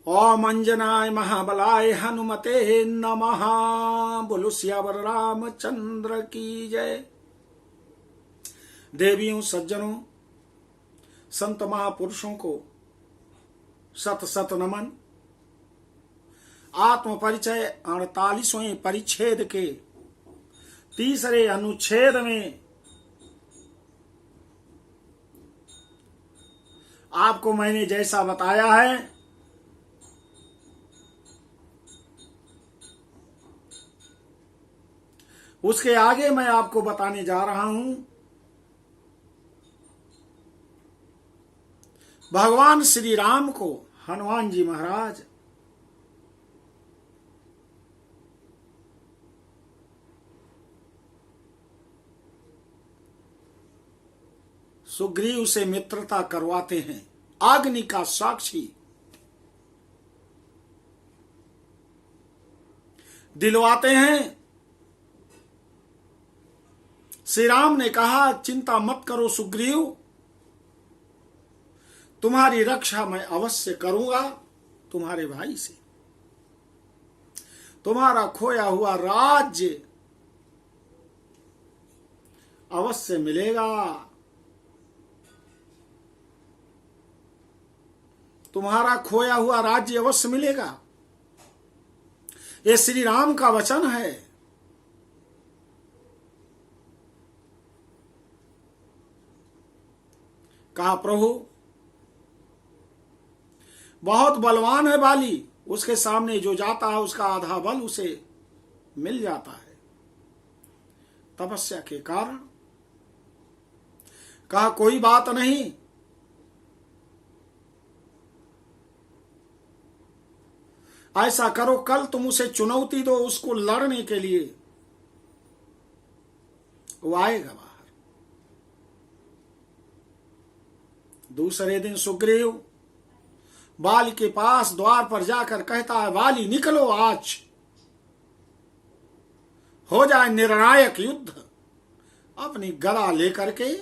ओम अंजनाय महाबलाय हनुमते नमः। बोलो सियावर रामचंद्र की जय। देवियों, सज्जनों, संत महापुरुषों को सत सत नमन। आत्म परिचय 48वें परिच्छेद के तीसरे अनुच्छेद में आपको मैंने जैसा बताया है उसके आगे मैं आपको बताने जा रहा हूं भगवान श्री राम को हनुमान जी महाराज सुग्रीव से मित्रता करवाते हैं, अग्नि का साक्षी दिलवाते हैं। श्री राम ने कहा, चिंता मत करो सुग्रीव, तुम्हारी रक्षा मैं अवश्य करूंगा तुम्हारे भाई से। तुम्हारा खोया हुआ राज्य अवश्य मिलेगा। तुम्हारा खोया हुआ राज्य अवश्य मिलेगा। ये श्री राम का वचन है। कहा, प्रभु बहुत बलवान है बाली, उसके सामने जो जाता है उसका आधा बल उसे मिल जाता है तपस्या के कारण। कहा, कोई बात नहीं, ऐसा करो, कल तुम उसे चुनौती दो, उसको लड़ने के लिए वो आएगा बाहर। दूसरे दिन सुग्रीव बाली के पास द्वार पर जाकर कहता है, बाली निकलो, आज हो जाए निर्णायक युद्ध। अपनी गदा लेकर के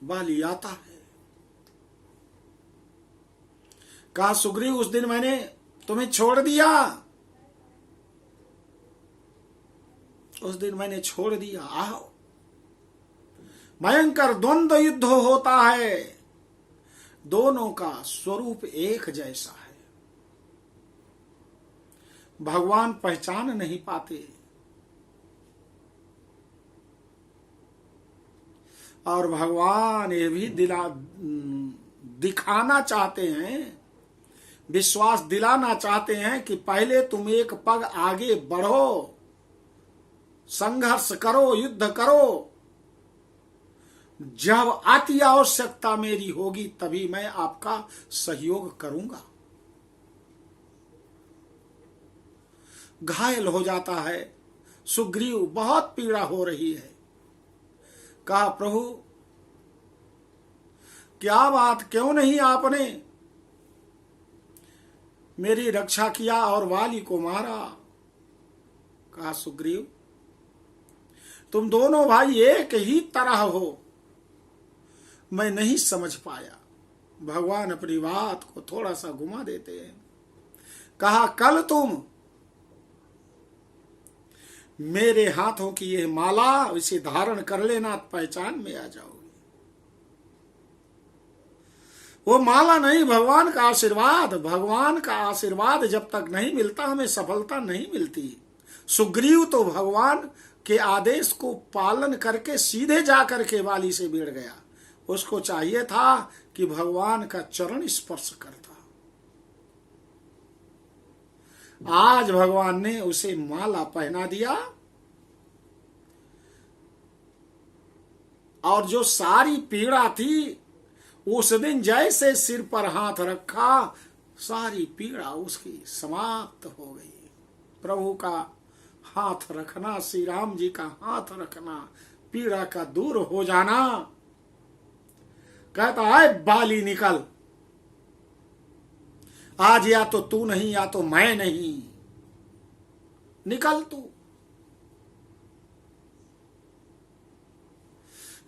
बाली आता है। कहा, सुग्रीव उस दिन मैंने तुम्हें छोड़ दिया, उस दिन मैंने छोड़ दिया, आओ भयंकर द्वंद्व युद्ध होता है, दोनों का स्वरूप एक जैसा है। भगवान पहचान नहीं पाते और भगवान ये भी दिखाना चाहते हैं, विश्वास दिलाना चाहते हैं कि पहले तुम एक पग आगे बढ़ो, संघर्ष करो, युद्ध करो, जब अति आवश्यकता मेरी होगी तभी मैं आपका सहयोग करूंगा। घायल हो जाता है सुग्रीव, बहुत पीड़ा हो रही है। कहा, प्रभु क्या बात, क्यों नहीं आपने मेरी रक्षा किया और वाली को मारा? कहा, सुग्रीव तुम दोनों भाई एक ही तरह हो, मैं नहीं समझ पाया। भगवान अपनी बात को थोड़ा सा घुमा देते हैं। कहा, कल तुम मेरे हाथों की यह माला इसे धारण कर लेना, पहचान में आ जाओगी। वो माला नहीं, भगवान का आशीर्वाद। भगवान का आशीर्वाद जब तक नहीं मिलता हमें सफलता नहीं मिलती। सुग्रीव तो भगवान के आदेश को पालन करके सीधे जाकर के वाली से भिड़ गया। उसको चाहिए था कि भगवान का चरण स्पर्श करता। आज भगवान ने उसे माला पहना दिया और जो सारी पीड़ा थी उस दिन जैसे सिर पर हाथ रखा, सारी पीड़ा उसकी समाप्त हो गई। प्रभु का हाथ रखना, श्री राम जी का हाथ रखना, पीड़ा का दूर हो जाना। कहता है, बाली निकल, आज या तो तू नहीं या तो मैं नहीं, निकल तू,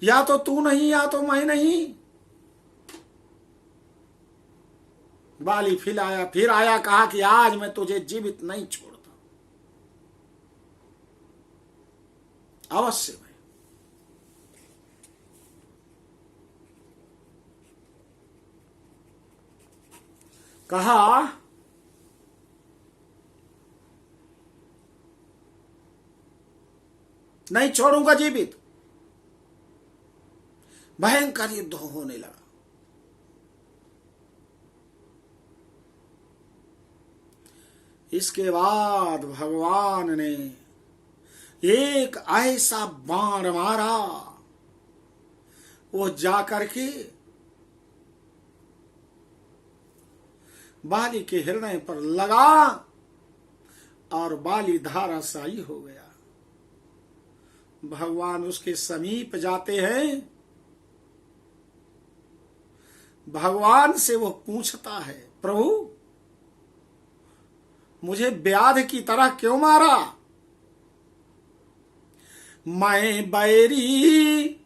या तो तू नहीं या तो मैं नहीं। बाली फिर आया, कहा कि आज मैं तुझे जीवित नहीं छोड़ता। अवश्य में कहा नहीं छोड़ूंगा जीवित। भयंकर युद्ध होने लगा। इसके बाद भगवान ने एक ऐसा बाण मारा, वो जाकर के बाली के हृदय पर लगा और बाली धाराशायी हो गया। भगवान उसके समीप जाते हैं, भगवान से वो पूछता है, प्रभु मुझे व्याध की तरह क्यों मारा? मैं बैरी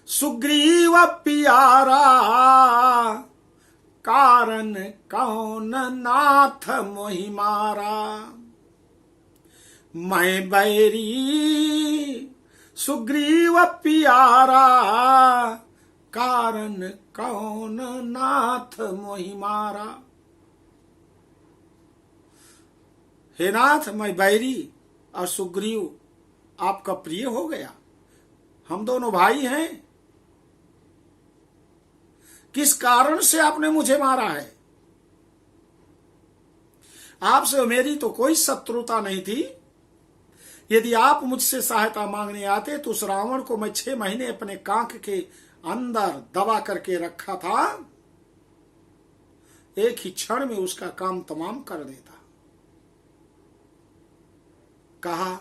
सुग्रीव प्यारा, कारण कौन नाथ मोहि मारा। मैं बैरी सुग्रीव प्यारा, कारण कौन नाथ मोहि मारा। हे नाथ, मैं बैरी और सुग्रीव आपका प्रिय हो गया, हम दोनों भाई हैं। किस कारण से आपने मुझे मारा है? आपसे मेरी तो कोई शत्रुता नहीं थी। यदि आप मुझसे सहायता मांगने आते तो उस रावण को मैं 6 महीने अपने कांख के अंदर दबा करके रखा था, एक ही क्षण में उसका काम तमाम कर देता। कहा,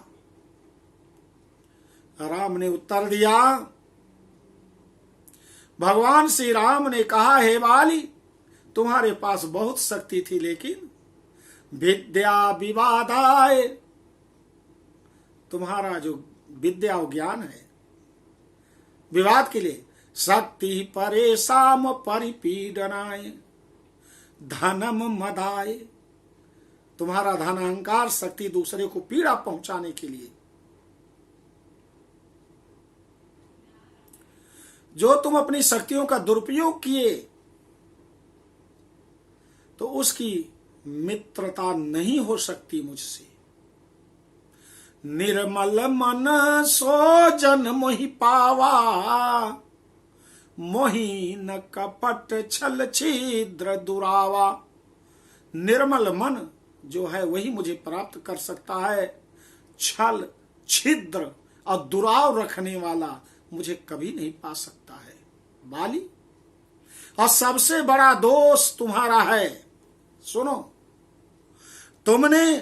राम ने उत्तर दिया, भगवान श्री राम ने कहा, हे बाली, तुम्हारे पास बहुत शक्ति थी, लेकिन विद्या विवादाय, तुम्हारा जो विद्या और ज्ञान है विवाद के लिए, शक्ति परेशान परिपीडनाय धनम मदाय, तुम्हारा धन अहंकार शक्ति दूसरे को पीड़ा पहुंचाने के लिए। जो तुम अपनी शक्तियों का दुरुपयोग किए तो उसकी मित्रता नहीं हो सकती मुझसे। निर्मल मन सो जन मोहि पावा, मोहि न कपट छल छिद्र दुरावा। निर्मल मन जो है वही मुझे प्राप्त कर सकता है, छल छिद्र और दुराव रखने वाला मुझे कभी नहीं पा सकता है बाली। और सबसे बड़ा दोष तुम्हारा है, सुनो, तुमने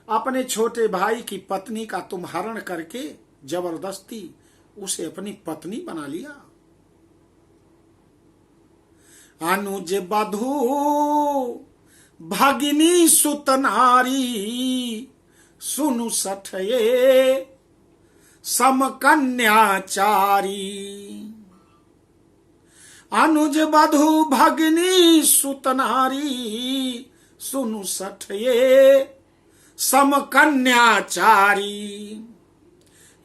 अपने छोटे भाई की पत्नी का तुम हरण करके जबरदस्ती उसे अपनी पत्नी बना लिया। अनुज बधू भगिनी सुत नारी, सुनु सठये समकन्याचारी। अनुज बधू भगिनी सुत नारी, सुनु सठये समकन्याचारी।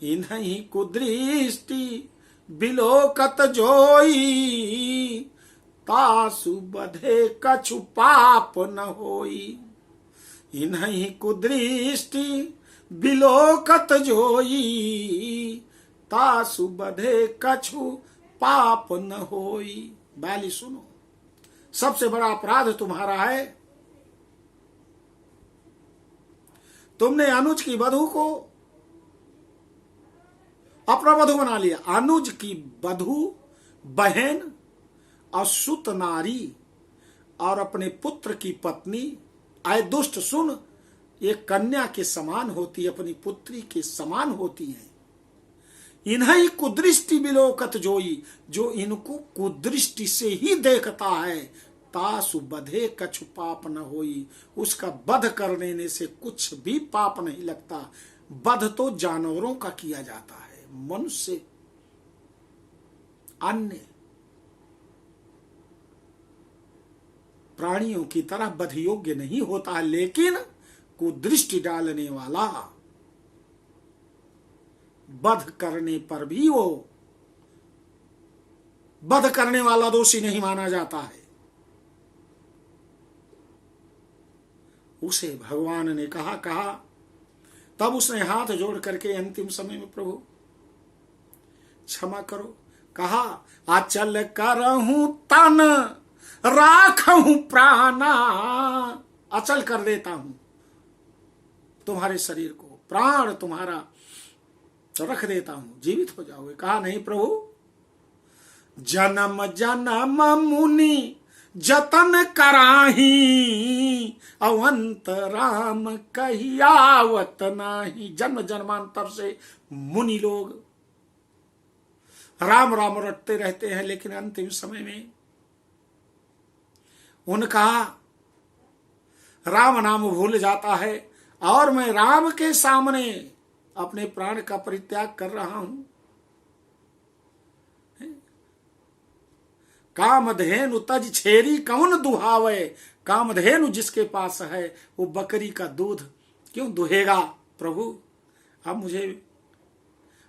इन्हीं कुदृष्टि बिलोकत जोई, तासु बधे कछु पाप न होई। इन्हीं कुदृष्टि बिलोकत जोई, तासु बधे कछु पाप न होई। बाली सुनो, सबसे बड़ा अपराध तुम्हारा है, तुमने अनुज की वधू को अपना वधू बना लिया। अनुज की वधू बहन और सुत नारी और अपने पुत्र की पत्नी, आए दुष्ट सुन, ये कन्या के समान होती, अपनी पुत्री के समान होती हैं। इन्हीं कुदृष्टि बिलोकत जोई, जो इनको कुदृष्टि से ही देखता है, तासु बधे कछु पाप न होई, उसका वध कर देने से कुछ भी पाप नहीं लगता। वध तो जानवरों का किया जाता है, मनुष्य अन्य प्राणियों की तरह वध योग्य नहीं होता, लेकिन कुदृष्टि डालने वाला, वध करने पर भी वो वध करने वाला दोषी नहीं माना जाता है। उसे भगवान ने कहा। तब उसने हाथ जोड़ करके अंतिम समय में प्रभु क्षमा करो, कहा अचल करहूं तन राखहूं प्राणा, अचल कर देता हूं तुम्हारे शरीर को, प्राण तुम्हारा रख देता हूं, जीवित हो जाओगे। कहा नहीं प्रभु, जन्म जन्म मुनि जतन कराही, अवंत राम कहियावत नाही। जन्म जन्मांतर से मुनि लोग राम राम रटते रहते हैं, लेकिन अंतिम समय में उनका राम नाम भूल जाता है, और मैं राम के सामने अपने प्राण का परित्याग कर रहा हूं। कामधेनु तज छेरी कौन दुहावे, कामधेनु जिसके पास है वो बकरी का दूध क्यों दुहेगा। प्रभु अब मुझे,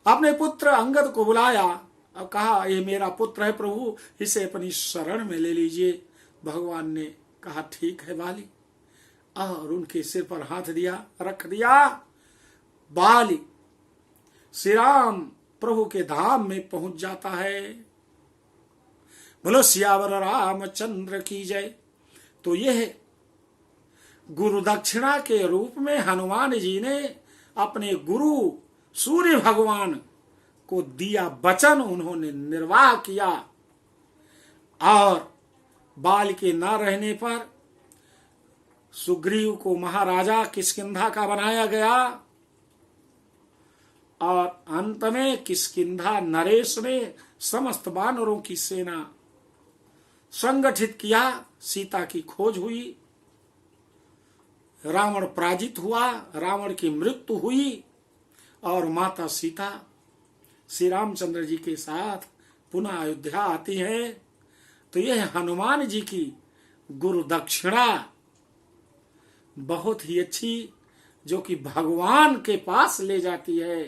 अपने पुत्र अंगद को बुलाया, अब कहा ये मेरा पुत्र है प्रभु, इसे अपनी शरण में ले लीजिए। भगवान ने कहा ठीक है बाली, और उनके सिर पर हाथ दिया, रख दिया। बाली श्री राम प्रभु के धाम में पहुंच जाता है। बोलो सियावर रामचंद्र की जय। तो यह गुरु दक्षिणा के रूप में हनुमान जी ने अपने गुरु सूर्य भगवान को दिया वचन, उन्होंने निर्वाह किया, और बाल के न रहने पर सुग्रीव को महाराजा किष्किंधा का बनाया गया, और अंत में किष्किंधा नरेश ने समस्त वानरों की सेना संगठित किया, सीता की खोज हुई, रावण पराजित हुआ, रावण की मृत्यु हुई, और माता सीता श्री रामचंद्र जी के साथ पुनः अयोध्या आती है। तो यह हनुमान जी की गुरु दक्षिणा बहुत ही अच्छी, जो कि भगवान के पास ले जाती है,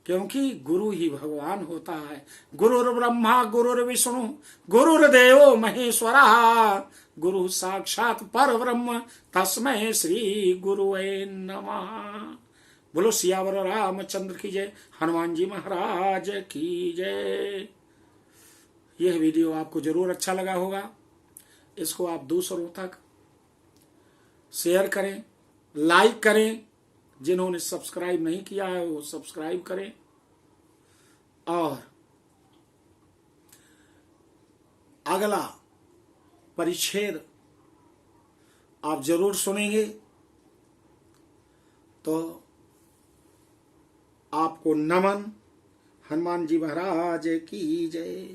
क्योंकि गुरु ही भगवान होता है। गुरुर् ब्रह्मा गुरुर्विष्णु गुरुर्देवो महेश्वरा, गुरु साक्षात परब्रह्म तस्मै श्री गुरुवे नमः। बोलो सियावर रामचंद्र की जय, हनुमान जी महाराज की जय। यह वीडियो आपको जरूर अच्छा लगा होगा, इसको आप दूसरों तक शेयर करें, लाइक करें, जिन्होंने सब्सक्राइब नहीं किया है वो सब्सक्राइब करें, और अगला परिच्छेद आप जरूर सुनेंगे। तो आपको नमन। हनुमान जी महाराज की जय।